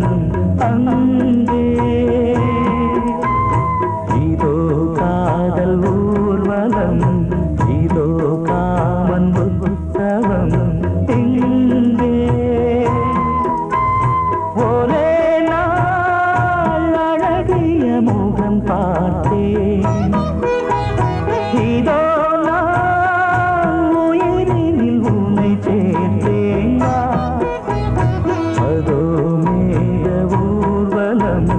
ஊர்வலம் அங்கே இதோ காதல் ஊர்வலம் இதோ காமன் உற்சவம் இங்கே ஒரே நாள் அழகிய முகம் பார்த்தேன் இதோ நான் உயிரினில் உன்னை சேர்த்தேன் அதோ மேக ஊர்வலம்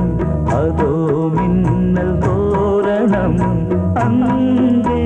அதோ மின்னல் தோரணம் அங்கே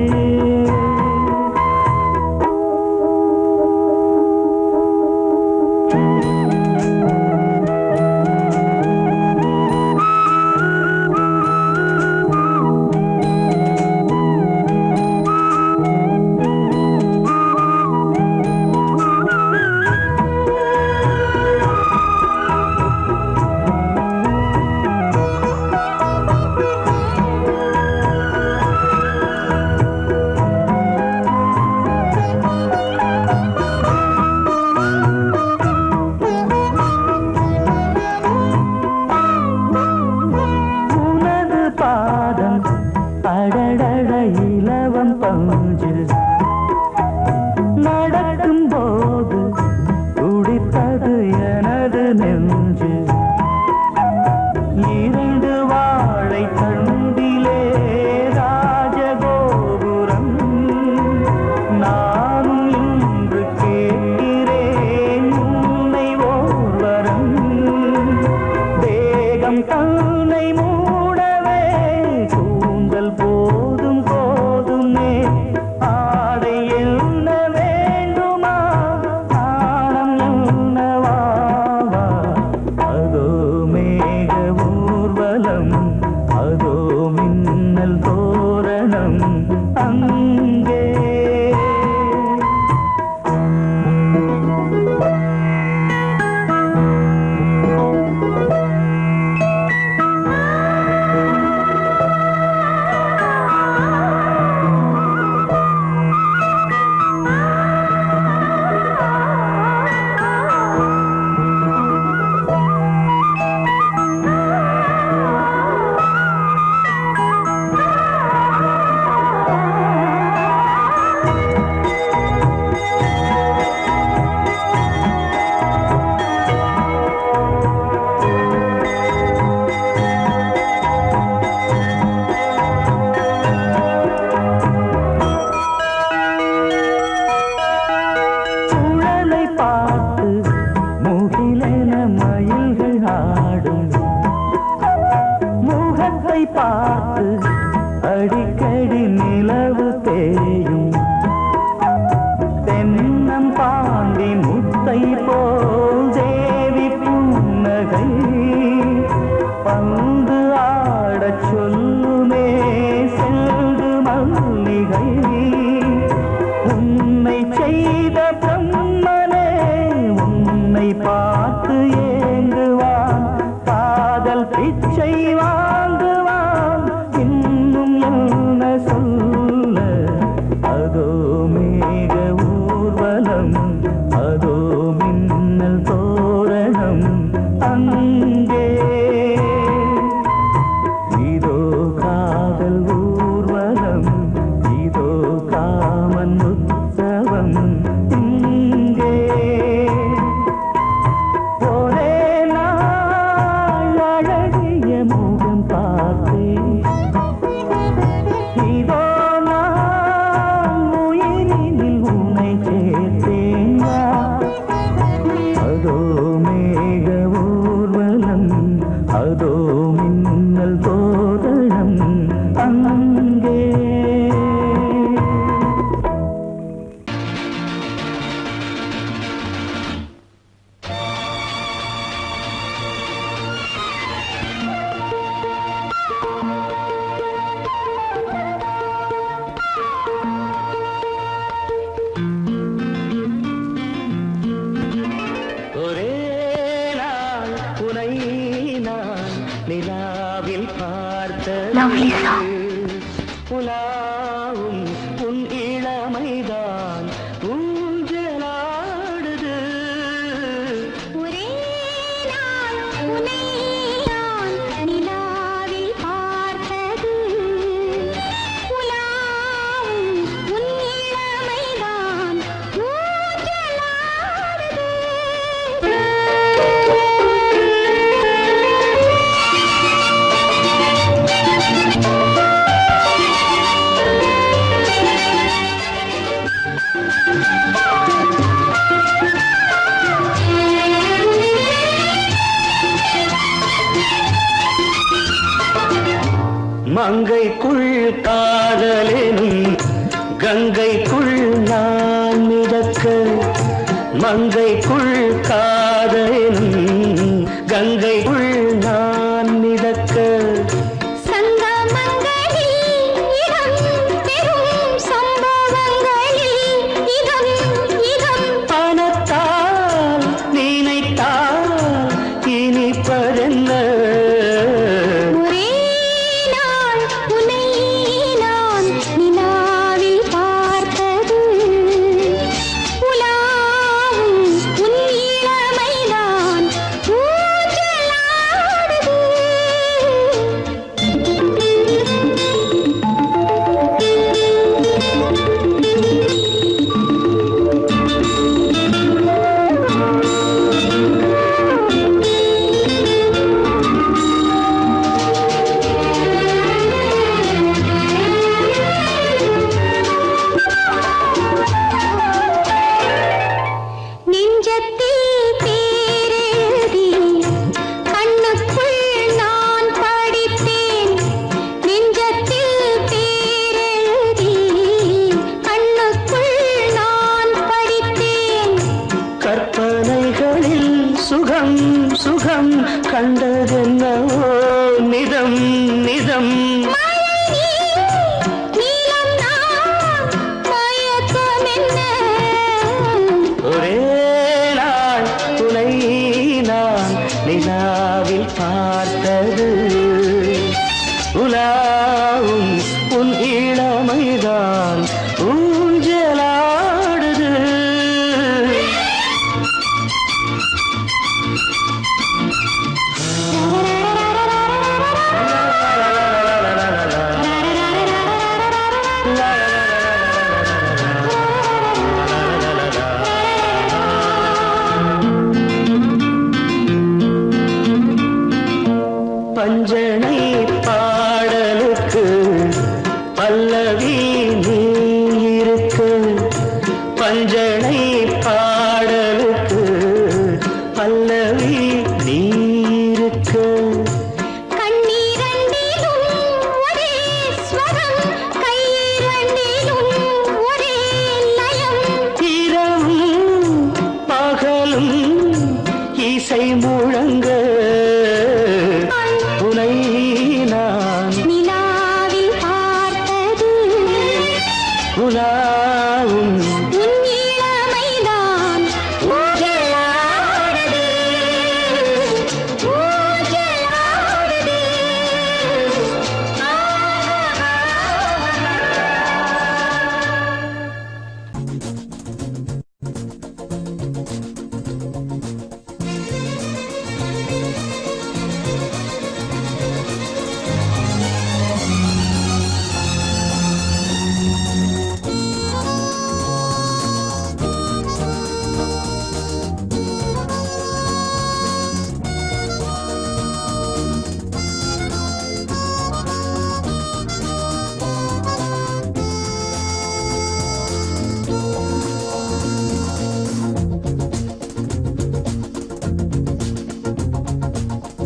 அடடட இலவம் பஞ்சு நடக்கும் போது துடித்தது எனது நெஞ்சு இரண்டு வாழை தண்டிலே ராஜகோபுரம் நானும் இன்று கேட்கிறேன் உன்னை ஓர்வரம் தேகம் தன்னை மூடவே கூந்தல் போதும் போதுமே ஆடை என்ன வேண்டுமா ஆனம் என்னவாவா அதோ மேக ஊர்வலம் அதோ மின்னல் தோரணம் அங்கே பார்த்து அடிக்கடி நிலவு தேயும் தென்னம் பாண்டி முத்தை போல் தேவி புன்னகை பந்து ஆடச் சொல்லுமே செல்து மல்லிகை உன்னை செய்த பிரம்மனே உன்னை பார்த்து ஏங்குவான் காதல் பிச்சை வாங்குவான் இன்னும் என்ன சொல்ல அதோ மேக ஊர்வலம் அதோ மின்னல் தோரணம் அங்கே இதோ காதல் ஊர்வலம் இதோ காமன் உற்சவம் இங்கே ஒரே நாள் அழகிய முகம் பார்த்தேன் இதோ நான் உயிரினில் உன்னை சேர்த்தேன் அதோ மேக ஊர்வலம் அதோ மின்னல் தோரணம் அங்கே ஒரே நாள் உனை நான் நிலாவில் பார்த்தது புலாவும் உன் இளமைதான் ஊஞ்சலாடுது ஒரே நாள் உனை மங்கைக்குள் காதலெனும் கங்கைக்குள் நான் மிதக்க மங்கைக்குள் காதலெனும் கங்கைக்குள் நான் மிதக்க சுகம் சுகம் கண்டதென்னவோ நிதம் நிதம் ஒரே நாள் துணை நான் நிலாவில் பார்த்தது உலாவும் உன் இளமைதான் ஊஞ்சலாடுது பஞ்சனை பாடலுக்கு பல்லவி நீ இருக்கு பஞ்சனை பாடலுக்கு பல்லவி நீ இருக்கு இரவும் பகலும் இசை முழங்க உலாவும் உன் இளமைதான் ஊஞ்சலாடுது ஊஞ்சலாடுது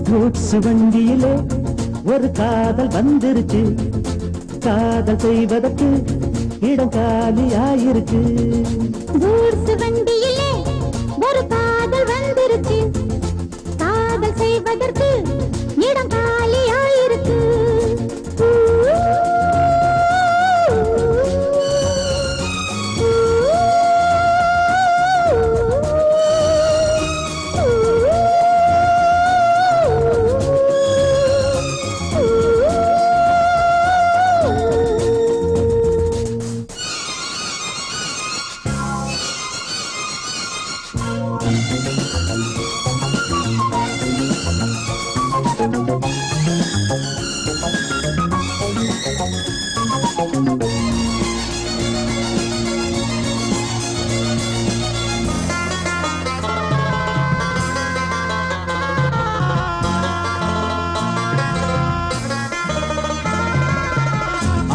கூட்ஸ் வண்டியிலே ஒரு காதல் வந்துருச்சு காதல் செய்வதற்கு இடம் காலியாயிருக்கு கூட்ஸ் வண்டியிலே ஒரு காதல் வந்துருச்சு காதல் செய்வதற்கு இடம் காலியாயிருக்கு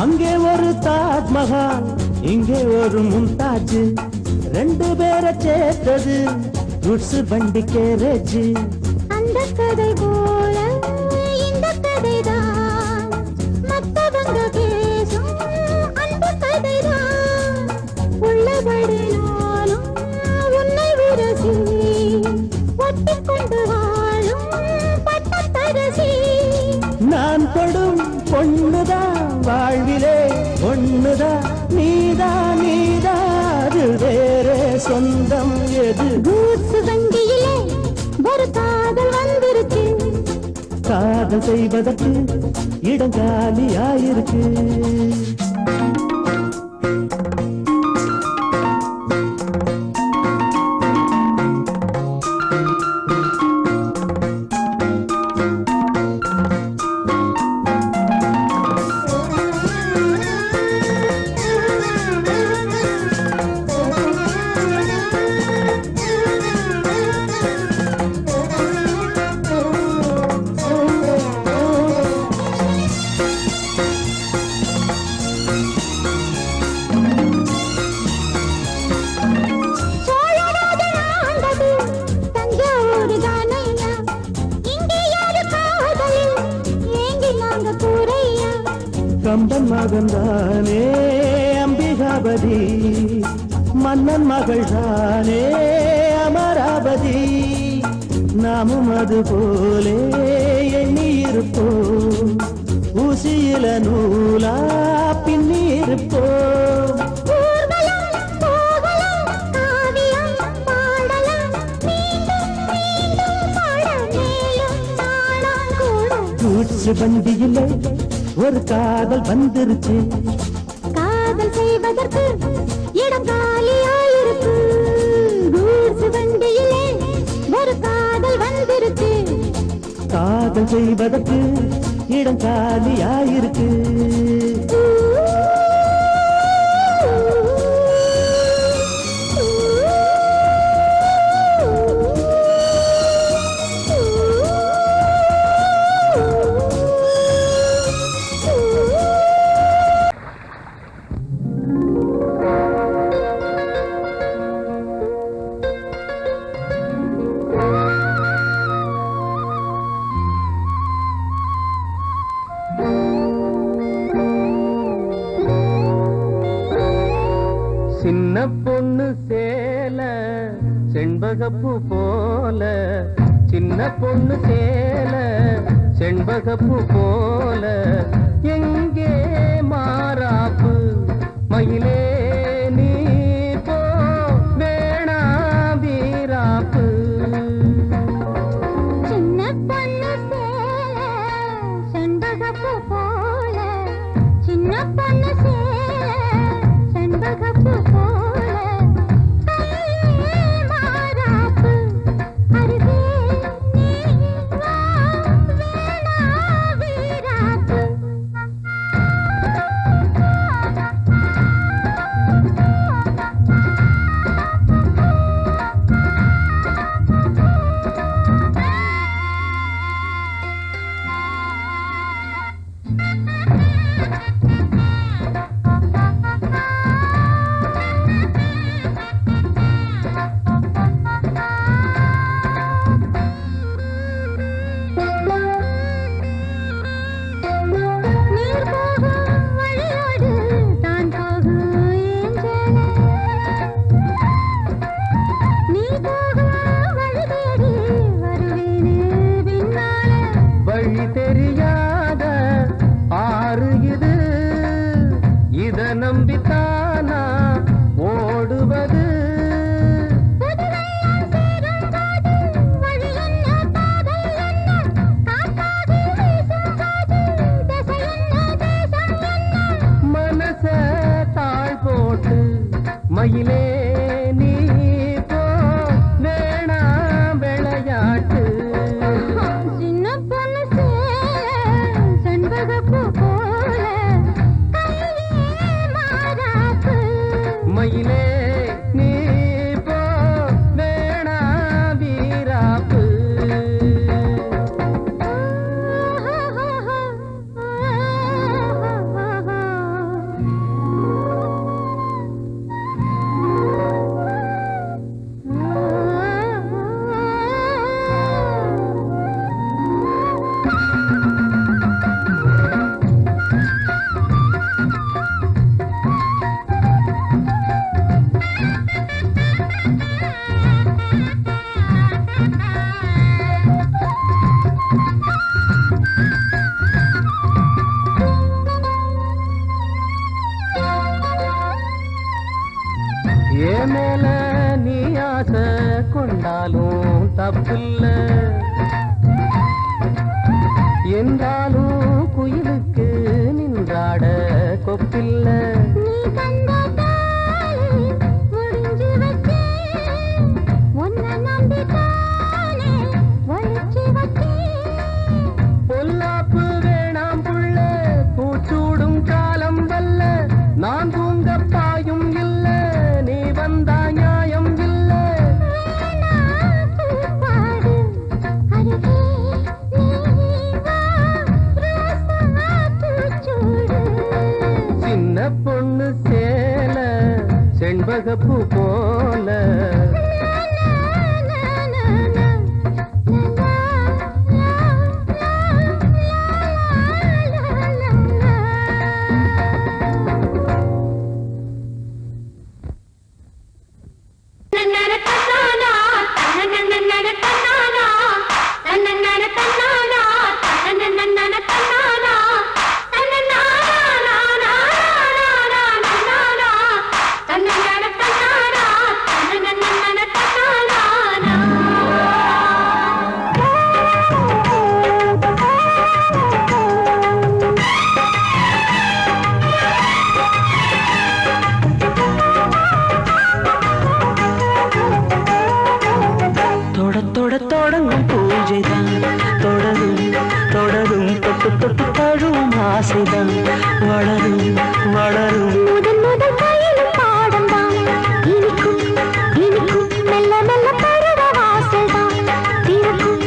அங்கே ஒரு தாஜ்மஹால் இங்கே ஒரு மும்தாஜ் ரெண்டு பேரை சேர்த்தது குட்ஸ் வண்டி கேரேஜ் அந்த கதை போல இந்த கதைதான் பொண்ணுதான் வாழ்விலே ஒண்ணுதான் நீதா அது வேறே சொந்தம் எது கூட்ஸ் வண்டியிலே ஒரு காதல் வந்துருச்சு காதல் செய்வதற்கு இடம் காலியாயிருக்கு சோழராஜன் ஆண்டது தஞ்சாவூர் தானையா இங்கே யாரு காதலில் ஏங்கி நாங்க கூரையா கம்பன் மகன்தானே அம்பிகாபதி மன்னன் மகள் தானே அமராவதி நாமும் அது போலே எண்ணி இருப்போம் ஊசியில நூலா பின்னி இருப்போம் ஊர்வலம் போகலாம் காவியம் பாடலாம் மீண்டும் மீண்டும் பாட மேலும் நாளாம் கூட கூச்சு வண்டியிலே ஒரு காதல் வந்துருச்சு காதல் செய்வதற்கு இடம் காலியாயிருக்கு கூட்ஸ் வண்டியிலே ஒரு காதல் வந்துருச்சு காதல் செய்வதற்கு இடம் காலியாயிருக்கு சின்ன பொண்ணு சேல செண்பகப்பூ போல சின்ன பொண்ணு சேல செண்பகப்பூ போல எங்கே மாறாப்பு மயிலே நீ போ வேணா வீராப்பு சின்ன பொண்ணு சேல செண்பகப்பூ போல சின்ன பொண்ணு சேல செண்பகப்பூ போல கையே மாறாப்பு அருகே நீ வா வேணா வீராப்பு என்றாலும் குயிலுக்கு நின்றாட கொப்பில்ல. நீ கண்ட தாலி முடிஞ்சு வச்சே உன்னை நம்பித்தானே ஒழிச்சு வச்சே. பொல்லாப்பு வேணாம் புள்ள பூச்சூடும் காலம் வல்ல. நான் தூங்க பாயும் இல்ல நீ வந்தா நியாயம் இல்ல. பாடு அருகே நீ வா ரோசா பூச்சூடு. சின்ன பொண்ணு சேல செண்பகப்பூ போல. தொடங்கும் பூஜைதான் தொடரும் தொடரும் தொட்டு தொட்டு தழுவும் ஆசைதான் வளரும் வளரும். முதல் முதல் பயிலும் பாடம் தான் இனிக்கும் இனிக்கும் மெல்ல மெல்ல பருவ வாசல் தான் திறக்கும்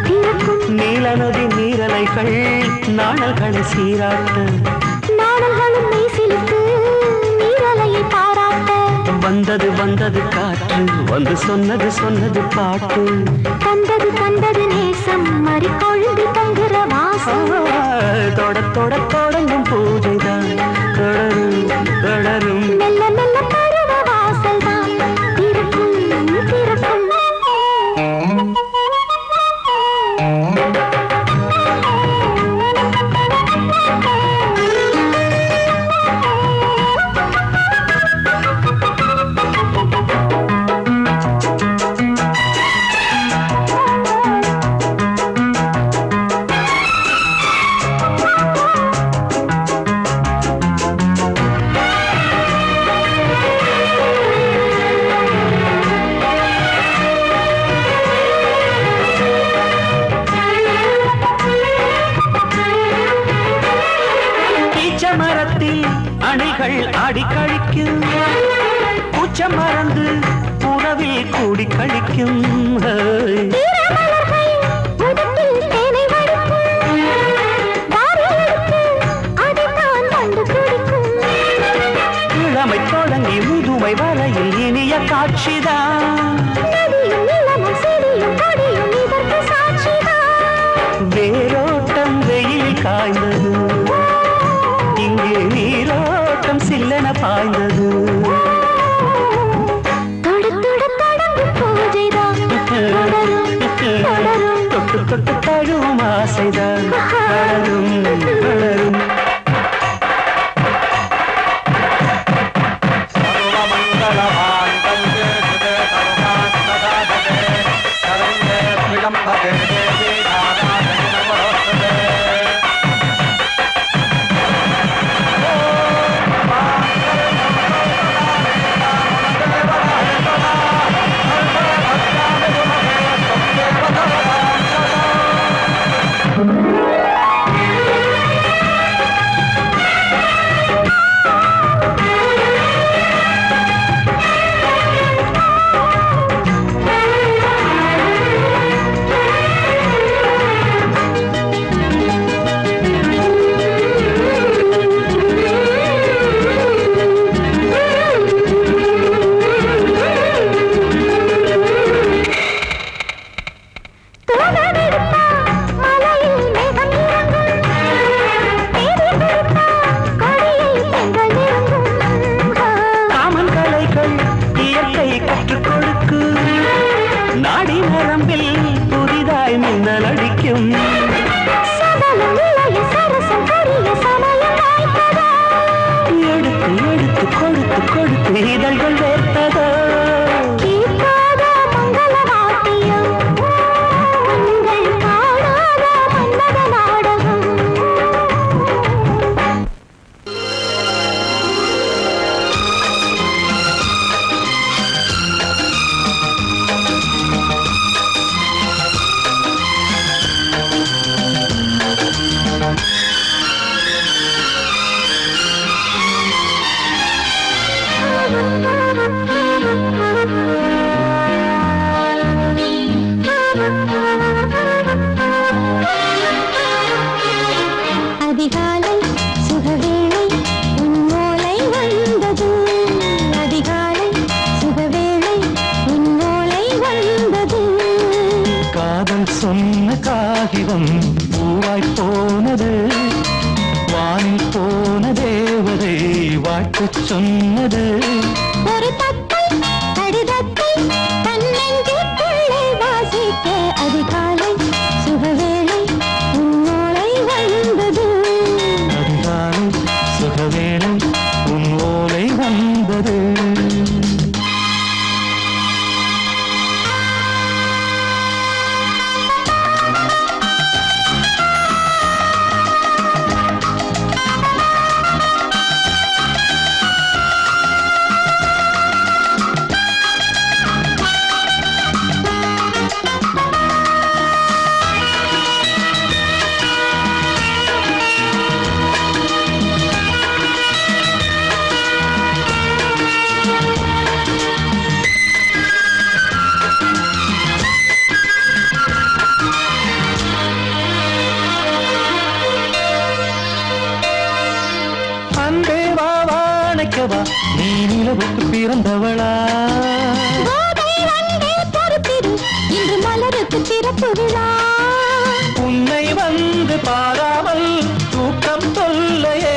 திறக்கும். நீல நதி நீரலைகள் நாணல்களை சீராட்ட நாணல்களும் மெய்சிலித்து நீரலையை பாராட்ட. வந்தது வந்தது காற்று வந்து சொன்னது சொன்னது பாட்டு. தந்தது தந்தது நேசம் மறி கொழுந்து தங்குற வாசம். தொடங்கும் பூஜைதான் தொடரும் தொடரும். மெல்ல மெல்ல பருவ வாசல் தான் திறக்கும் திறக்கும். மரத்தில் அணைகள் ஆடி கழிக்கும் பூச்சம் மறந்து உறவில் கூடி கழிக்கும். இளமை தொடங்கி முதுமை வரையில் இனிய காட்சிதான். வேரோட்டம் வெயில் காய்ந்தது இங்கே நீரோட்டம் சில்லென பாய்ந்தது. தொட்டு தொட்டு தழுவும் ஆசைதான் வளரும் வளரும். இதழ்கள் வேர்த்ததோ கேட்காத மங்கள வாத்தியம் கண்கள் காணாத மன்னத நாடகம் பருவம் பூவாய் போனது வானில் போன தேவதை வாழ்த்து சொன்னது ஒரு தத்தை கடிதத்தை தன்னெஞ்சுக்குள்ளே வாசிக்க அதிகாலை சுகவேளை உன்னோளை வந்தது அதிகாலை சுகவேளை உன் ஓலை வந்தது அன்பே வா வாழைக்கவா நீ நிலவுக்கு பிறந்தவளா கோதை வந்தே பொறுத்திரு இன்று மலருக்கு திறப்பு விழா உன்னை வந்து பாராமல் தூக்கம் தொல்லையே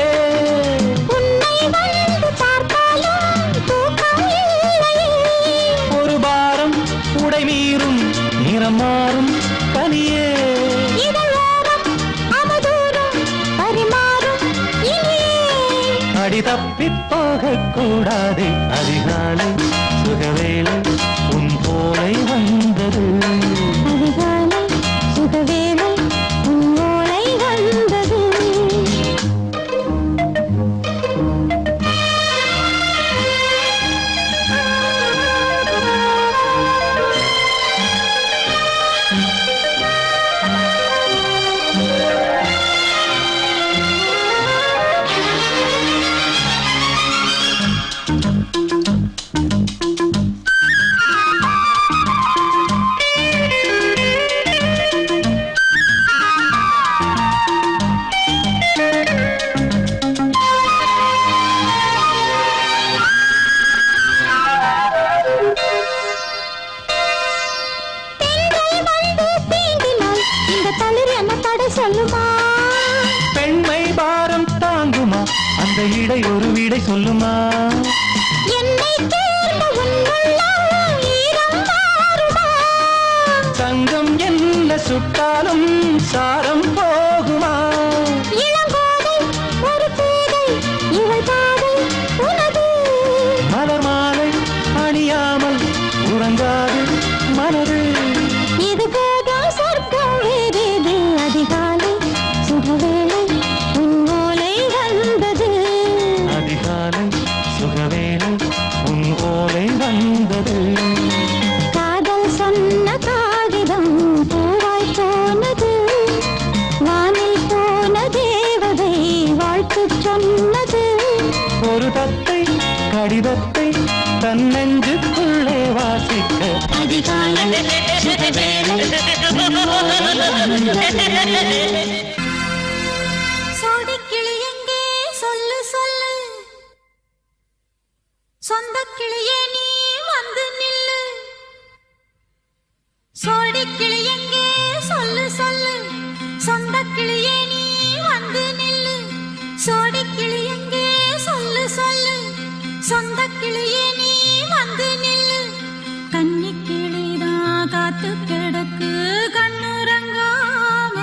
உன்னை வந்து பார்த்தாலும் தூக்கம் இல்லையே ஒரு பாரம் உடை மீறும் நிறம் மாறும் கனியே இதழோரம் அவதூறும் பரிமாறும் இனியே அடி தப்பி போகக் கூடாது அதிகாலை சுகவேளை உன் போலை வந்தது அதிகாலை சுகவேளை உன்னோளை வந்தது பெண்கள் வந்து தீண்டினால் இந்த தளிர் என்ன தடை சொல்லுமா பெண்மை பாரம் தாங்குமா அந்த இடை ஒரு விடை சொல்லுமா என்னை தேர்ந்த உன்னுள்ளம் ஈரம் மாறுமா தங்கம் என்ன சுட்டாலும் சாரம் போகுமா இளங்கோதை ஒரு பேதை இவள் பாதை உனது மலர் மாலை அணியாமல் உறங்காது மனது இது போதும் சொர்க்கம் வேறேது அதிகாலை சுகவேளை உன்னோலை வந்தது அதிகாலை சுகவேளை உன் ஓலை வந்தது காதல் சொன்ன காகிதம் பூவாய் போனது வானில் போன தேவதை வாழ்த்து சொன்னது ஒரு தத்தை கடிதத்தை தன்னெஞ்சுக்குள்ளே வாசிக்க அதிகாலை சுகவேளை சோடிக்கிளி எங்கே சொல்லு சொல்லு சொந்த கிளியே நீ வந்து நில்லு சோடிக்கிளி எங்கே சொல்லு சொல்லு சொந்த கிளியே நீ வந்து நில்லு சோடிக்கிளி எங்கே சொல்லு சொல்லு சொந்த கிளியே நீ வந்து நில்லு கன்னி கிளிதான் காத்து கிடக்கு கண்ணுறங்காம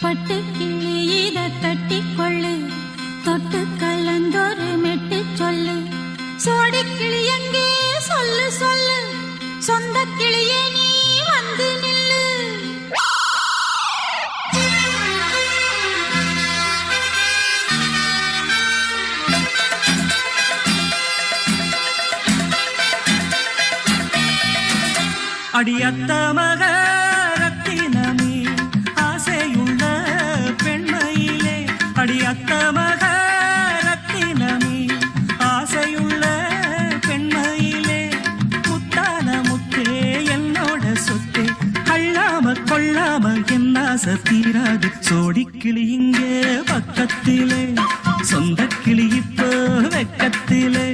பட்டு கிளி இத கட்டிக்கொள்ளு தொட்டு கலந்தொரு மெட்டு சொல்லு சோடி கிளி எங்கே சொல்லு சொல்லு சொந்த கிளியே நீ வந்து நில்லு அடியத்த மக ரத்தினமே ஆசையுள்ள பெண்மையிலே அடியத்த மக ரத்தினமே ஆசையுள்ள பெண்மையிலே முத்தான முத்தே என்னோட சொத்தே அள்ளாம கொள்ளாம என்ன ஆசை தீராது சோடிக்கிளி இங்கே பக்கத்திலே சொந்த கிளி இப்போ வெக்கத்திலே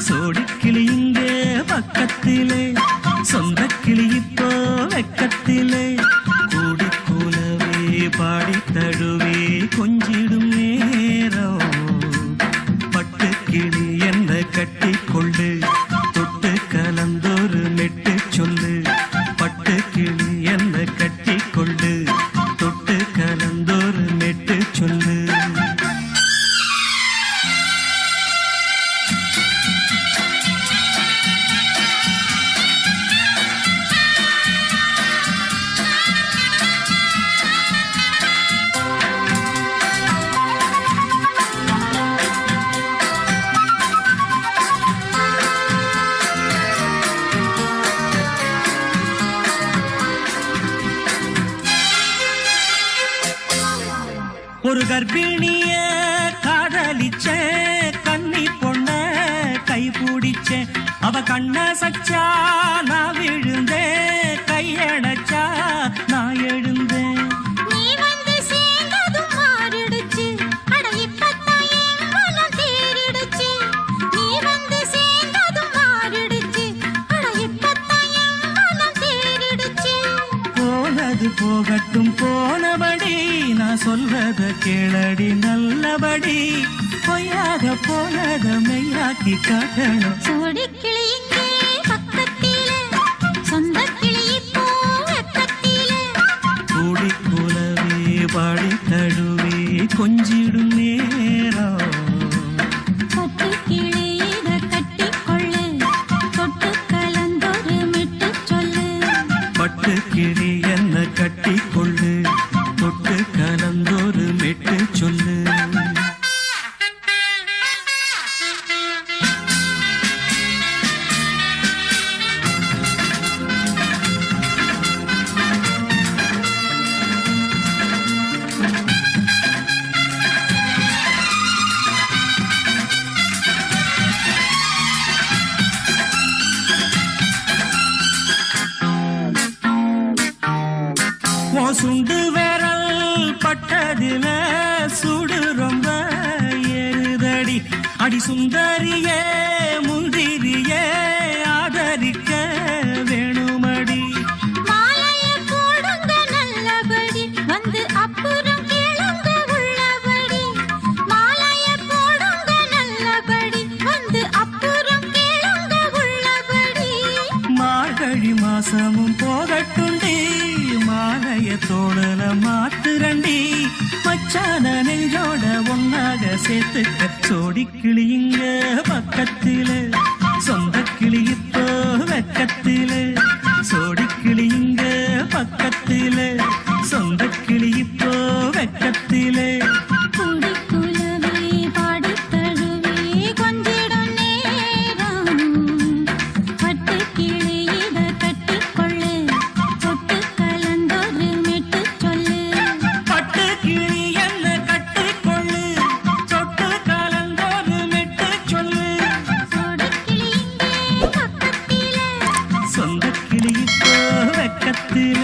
சோடிக்கிளி இங்கே பக்கத்திலே சொந்த கிளி இப்போ வெக்கத்திலே கூடி பாடி தழுவே கொஞ்சிடும் நேரம் பட்டு கிளி என்ன கட்டி கொண்டு தொட்டு கலந்தொரு மெட்டு சொல்லு பட்டு கிளி என்ன கட்டி கொண்டு தொட்டு கலந்தொரு மெட்டு சொல்லு ஒரு கர்ப்பிணிய காதலிச்ச கன்னி பொண்ண கை பிடிச்ச அவ கண்ண சச்சா நான் விழுந்தேன் கையடைச்சா நான் எழுந்தேன் நீ வந்து சேர்ந்ததும் மாறிடுச்சு அட இப்பத்தான் என் மனம் தேறிடுச்சு நீ வந்து சேர்ந்ததும் மாறிடுச்சு அட இப்பத்தான் என் மனம் தேறிடுச்சு போனது போகட்டும் போனபடி நான் சொல்றத கேளடி நல்லபடி பொய்யாக போனத மெய்யாக்கி காட்டணும் சோடி கிளி இங்கே பக்கத்திலே சொந்த கிளி இப்போ வெக்கத்திலே கூடி குலவே பாடி தழுவே கொஞ்சிடும் நேரம் பட்டு கிளி இத கட்டிக்கொள்ளு தொட்டு கலந்தொரு மிட்டு சொல்லு பட்டு கிளி என்ன கட்டி கொள்ளு தொட்டு கலந்தொரு மெட்டு சொல்லு சுண்டு விரல் பட்டதில சுடு ரொம்ப ஏறுதடி அடி சுந்தரியே முந்திரியே ஆதரிக்க வேணுமடி மாலைய போடுங்க நல்லபடி வந்து அப்புறம் கேளுங்க உள்ளபடி மாலைய போடுங்க நல்லபடி வந்து அப்புறம் கேளுங்க உள்ளபடி மார்கழி மாசமும் போகட்டுண்டி மாலைய தோழல மாத்துரண்டி மச்சான நெஞ்சோட ஒன்னாக சேர்த்துக்க சோடி கிளியுங்க பக்கத்தில சொந்த கிளி இப்போ வெக்கத்தில சோடி கிளியுங்க பக்கத்தில சொந்த கிளி இப்போ வெக்கத்தில கூடி குலவே பாடி தழுவே கொஞ்சிடும் நேரம் பட்டு கிளி இத கட்டிக்கொள்ளு தொட்டு கலந்தொரு மெட்டு சொல்லு பட்டு கிளி என்ன கட்டி கொள்ளு சொட்டு கலந்தொரு மெட்டு சொல்லு சோடி கிளி இங்கே பக்கத்திலே சொந்த கிளி இப்போ வெக்கத்தில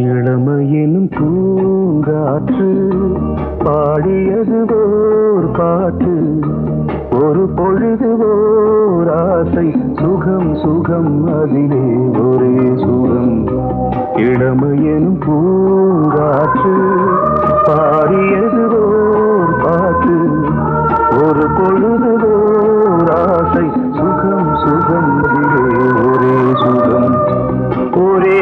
இளமையினும் பூங்காற்று பாடியது ஓர் பாட்டு ஒரு பொழுது ஓர் ஆசை சுகம் சுகம் அதிலே ஒரே சுகம் இளமையினும் பூங்காற்று பாடியது ஓர் பாட்டு ஒரு பொழுது ஓர் ஆசை சுகம் சுகம் அதிலே ஒரே சுகம் ஒரே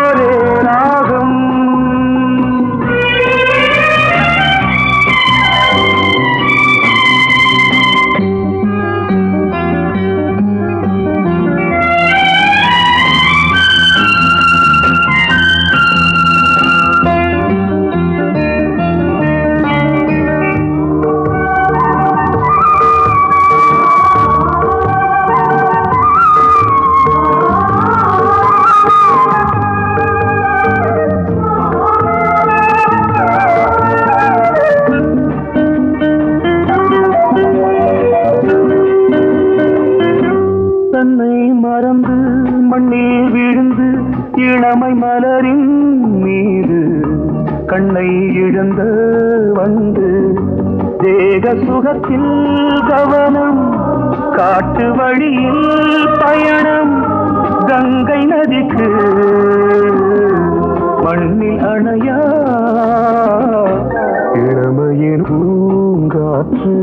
ஒரே ராகம் மீது கண்ணை இழந்த வந்து தேக சுகத்தில் கவனம் காட்டு வழியில் பயணம் கங்கை நதிக்கு மண்ணில் அணையா இளமையின் பூங்காற்று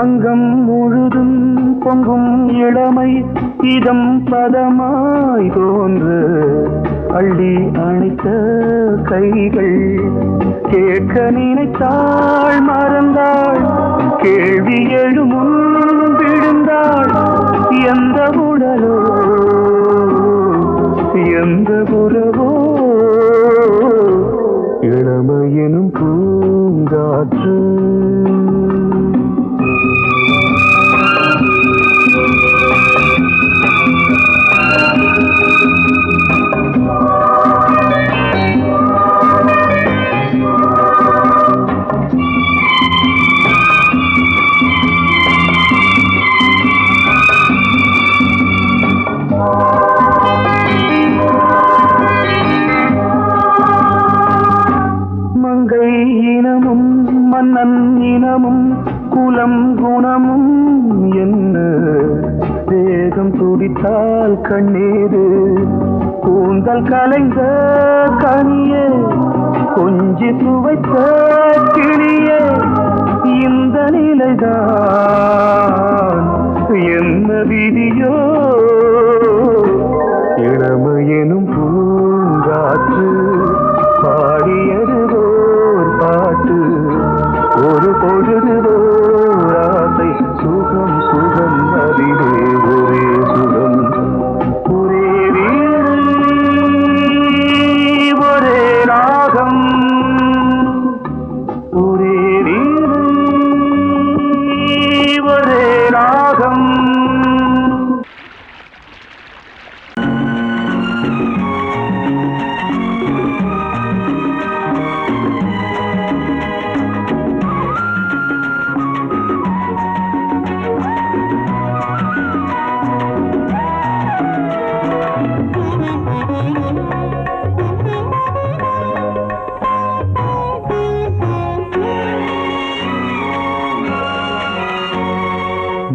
அங்கம் முழுதும் பொங்கும் இளமை இதம் பதமாய் தோன்று அள்ளி அணைத்த கைகள் கேட்க நினைத்தாள் மறந்தாள் கேள்வி எழுமுன் விழுந்தாள் எந்த உடலோ எந்த உறவோ இளமையெனும் பூங்காற்று மங்கை இனமும் மன்னன் இனமும் குலம் குணமும் என்ன வேகம் துடித்தால் கண்ணீரு கூந்தல் கலைந்த கனியே கொஞ்சி துவைத்த கிளியே இந்த நிலைதான் என்ன விதியோ இளமையெனும் பூங்காற்று பாடியதுவோர் பாட்டு ஒரு பொழுதுவோர் ஆசை சுகம் சுகம் அதிலே ஒரே சுகம் ஒரே வீடு ஒரே ராகம் ஒரே வீடு ஒரே ராகம்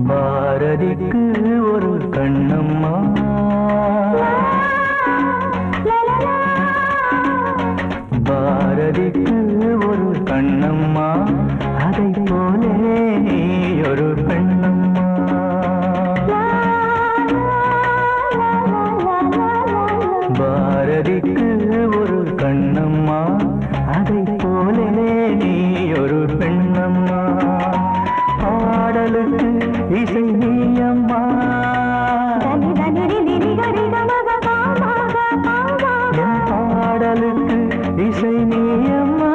பாரதிக்கு ஒரு கண்ணம்மா பாரதிக்கு ஒரு கண்ணம்மா அதை போலே நீ ஒரு பெண்ணம்மா பாரதிக்கு ஒரு கண்ணம்மா அதை போலே நீ ஒரு பெண்ணம்மா பாடலுக்கு இசை நீயம்மா என் பாடலுக்கு இசை நீயம்மா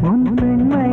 உன் பெண்மை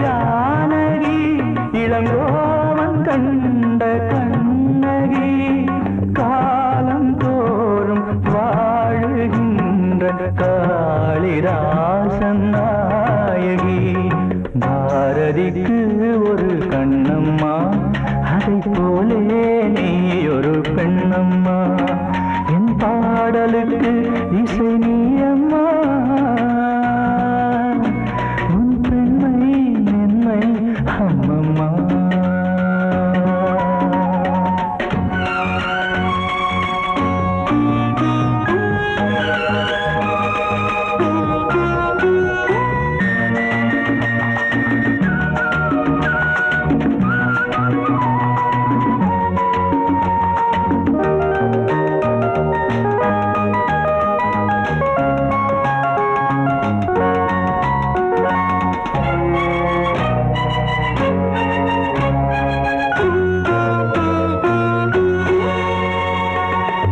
ஜானகி இளங்கோவன் கண்ட கண்ணகி காலம் தோறும் வாழுகின்ற காளிதாசன் நாயகி பாரதிக்கு ஒரு கண்ணம்மா அதை போலே நீ ஒரு பெண்ணம்மா என் பாடலுக்கு இசை நீ அம்மா உன் பெண்மை என்னை அம்மம்மா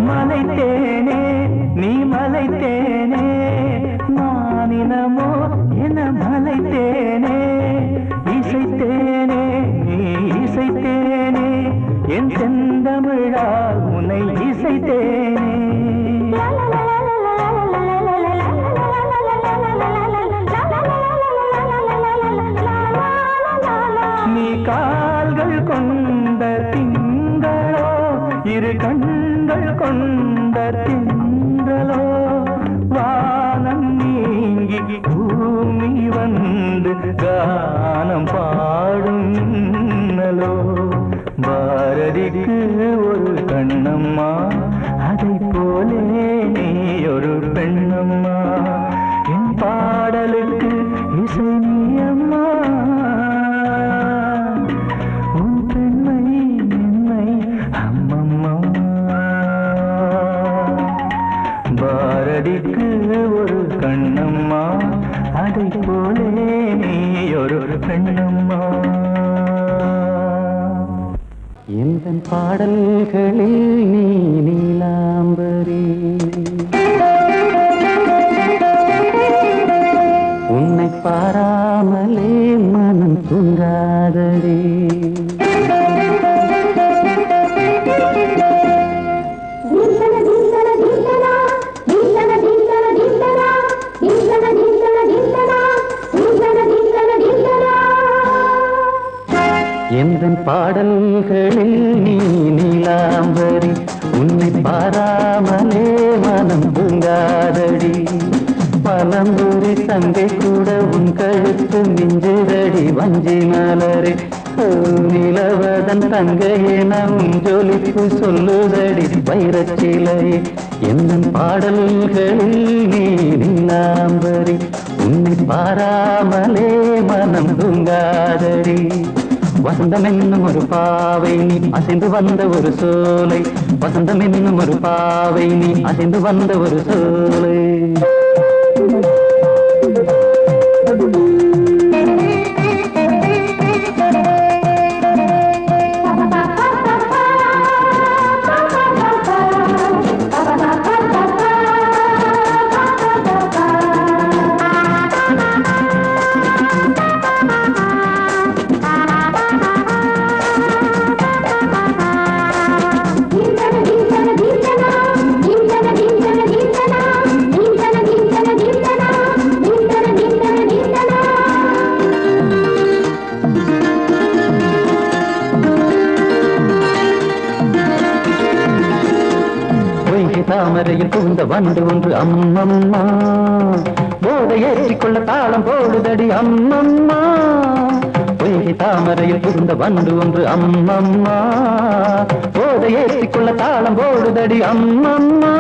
மலைத்தேனே நீ மலைத்தேனே மானினமோ என மலைத்தேனே இசைத்தேனே நீ இசைத்தேனே என் செந்தமிழால் உன்னை இசைத்தேனே நீ கால்கள் கொண்ட திங்களோ இரு கண்கள் கொண்ட திங்களோ வானம் நீங்கி பூமி வந்து கானம் பாடும் மின்னலோ பாரதிக்கு ஒரு கண்ணம்மா அதை போலே நீ ஒரு பெண்ணம்மா என் பாடலுக்கு இசை நீ அம்மா உன் பெண்மை என்னை அம்மம்மா பாரதிக்கு ஒரு கண்ணம்மா அதை போலே நீ ஒரு பெண்ணம்மா எந்த பாடல்களில் நீ நீலாம்பரி உன்னை பாராமலே மனம் தூங்காதடி எந்த பாடல்களில் நீ நீலாம்பரி உன்னை பாராமலே மனம் தூங்காதடி பலம்புரி தங்கை கூட உன் கழுத்து மிஞ்சுதடி வஞ்சி மலரே நிலவதன் தங்கையென உன் ஜொலிப்பு சொல்லுதடி வைரச்சிலை எந்த பாடல்களில் நீ நீலாம்பரி உன்னை பாராமலே மனம் தூங்காதடி வசந்தம் என்னும் ஒரு பாவை நீ அசைந்து வந்த ஒரு சோலை வசந்தம் என்னும் ஒரு பாவை நீ அசைந்து வந்த ஒரு சோலை தாமரையில் புகுந்த வண்டு ஒன்று அம்மம்மா போதை ஏற்றிக்கொள்ள தாளம் போடுதடி அம்மம்மா பொய்கை தாமரையில் புகுந்த வண்டு ஒன்று அம்மம்மா போதை ஏற்றிக்கொள்ள தாளம் போடுதடி அம்மம்மா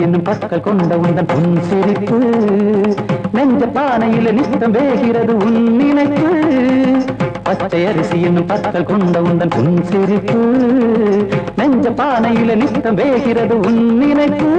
என்னும் பற்கள் கொண்ட உந்தன் பொன் சிரிப்பு நெஞ்ச பானையில நித்தம் வேகிறது உன் நினைப்பு பச்சை அரிசி என்னும் பற்கள் கொண்ட உந்தன் பொன் சிரிப்பு நெஞ்ச பானையில நித்தம் வேகிறது உன் நினைப்பு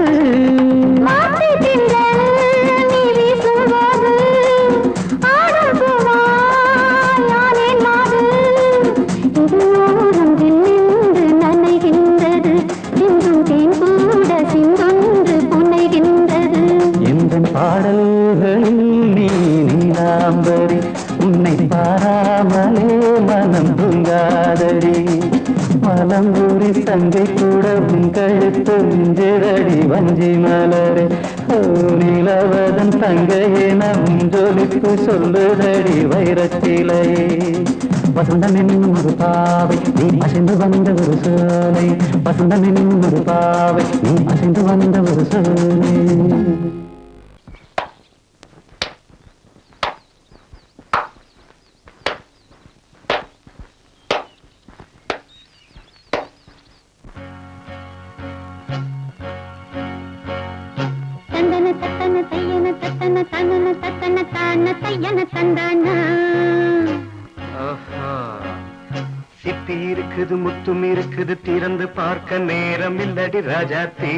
பாடல்களில் நீ நீலாம்பரி உன்னை பாராமலே மனம் தூங்காதடி மலம்பூரி தங்கை கூட உன் கழுத்து மிஞ்சிரடி வஞ்சி மலரே நிலவதன் தங்கையே நம் ஜொலிப்பு சொல்லுதடி வைரத்திலையே வசந்தம் என்னும் ஒரு பாவை நீ அசைந்து வந்த ஒரு சோலை வசந்தம் என்னும் ஒரு பாவை நீ அசைந்து வந்த ஒரு சோலை சிப்பி இருக்குது முத்தும் இருக்குது திறந்து பார்க்க நேரம் இல்லடி ராஜாத்தி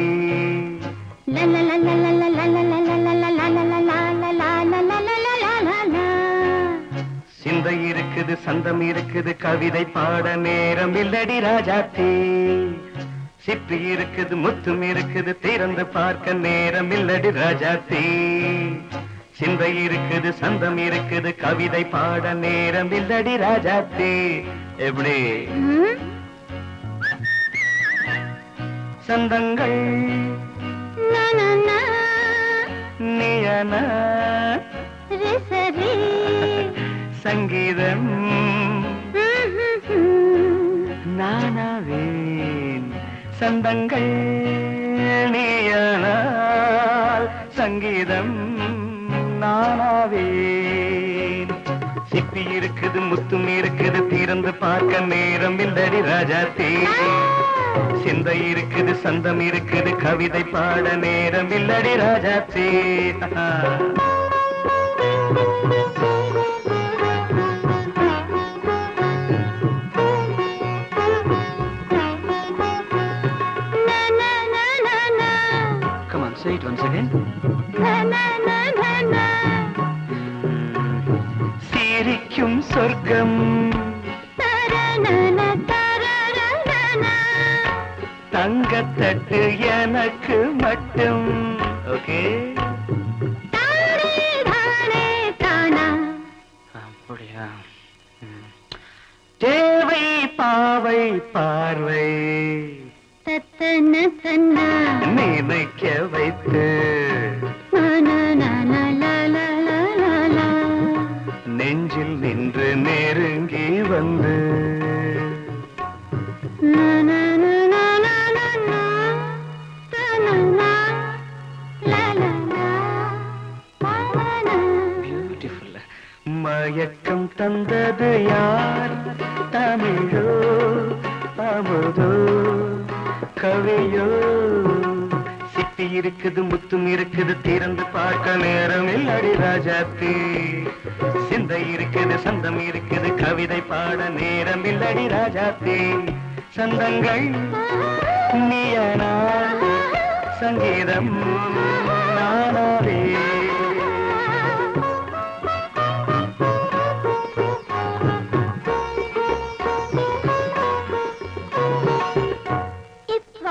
சிந்தை இருக்குது சந்தம் இருக்குது கவிதை பாட நேரம் இல்லடி ராஜாத்தி சிப்பி இருக்குது முத்தும் இருக்குது திறந்து பார்க்க நேரம் இல்லடி ராஜாத்தி சிந்தை இருக்குது சந்தம் இருக்குது கவிதை பாட நேரம் இல்லடி ராஜாத்தி எப்படி சந்தங்கள் நீயன சங்கீதம் நானாவேன் சந்தங்கள் நீயனால் சங்கீதம் நானாவேன் சிப்பி இருக்குது முத்தும் இருக்குது திறந்து பார்க்க நேரம் இல்லடி ராஜாத்தே சிந்தை இருக்குது சந்தம் இருக்குது கவிதை பாட நேரம் இல்லடி ராஜாத்தே Come on, say it once again. சிரிக்கும் சொர்க்கம் தங்கத்தட்டு எனக்கு மட்டும் ஓகே அப்படியா தேவை பாவை பார்வை நினைக்க வைத்து நெஞ்சில் நின்று நெருங்கி வந்து பியூட்டிஃபுல் மயக்கம் தந்தது யார் தமிழோ அமுதோ கவியோ சிப்பி இருக்குது முத்தும் இருக்குது திறந்து பார்க்க நேரம் இல்லடி ராஜாத்தி சிந்தை இருக்குது சந்தம் இருக்குது கவிதை பாட நேரம் இல்லடி ராஜாத்தி சந்தங்கள் நீயனா சங்கீதம் நானாவே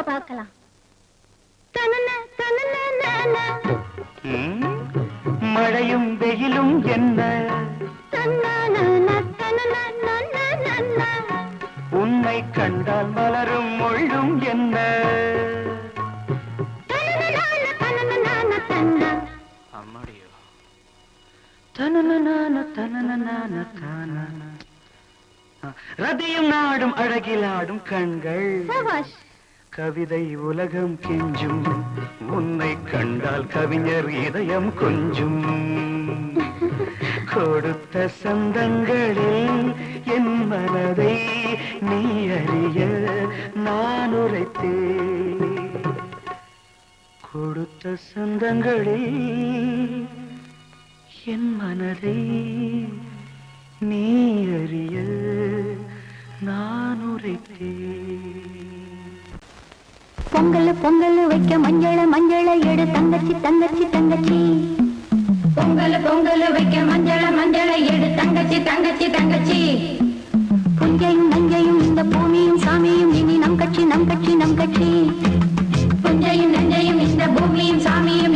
பார்க்கலாம் மழையும் வெயிலும் என்ன உன்னை கண்டால் மலரும் மொழியும் என்ன அம்மாடியோ ரதியும் நாடும் அழகிலாடும் கண்கள் கவிதை உலகம் கெஞ்சும் உன்னை கண்டால் கவிஞர் இதயம் கொஞ்சும் கொடுத்த சந்தங்களில் என் மனதை நீ அறிய நான் உரைத்தேன் கொடுத்த சொந்தங்களில் என் மனதை நீ அறிய நான் உரைத்தேன். பொங்கல் பொங்கல் வைக்க மஞ்சள மஞ்சள எடு தங்கச்சி தங்கச்சி தங்கச்சி. பொங்கல் பொங்கல் வைக்க மஞ்சள மஞ்சள எடு தங்கச்சி தங்கச்சி தங்கச்சி. புஞ்சையும் நஞ்சையும் இந்த பூமியும் சாமியும் இனி நம் கட்சி நம் கட்சி நம் கட்சி. புஞ்சையும் நஞ்சையும் இந்த பூமியும் சாமியும்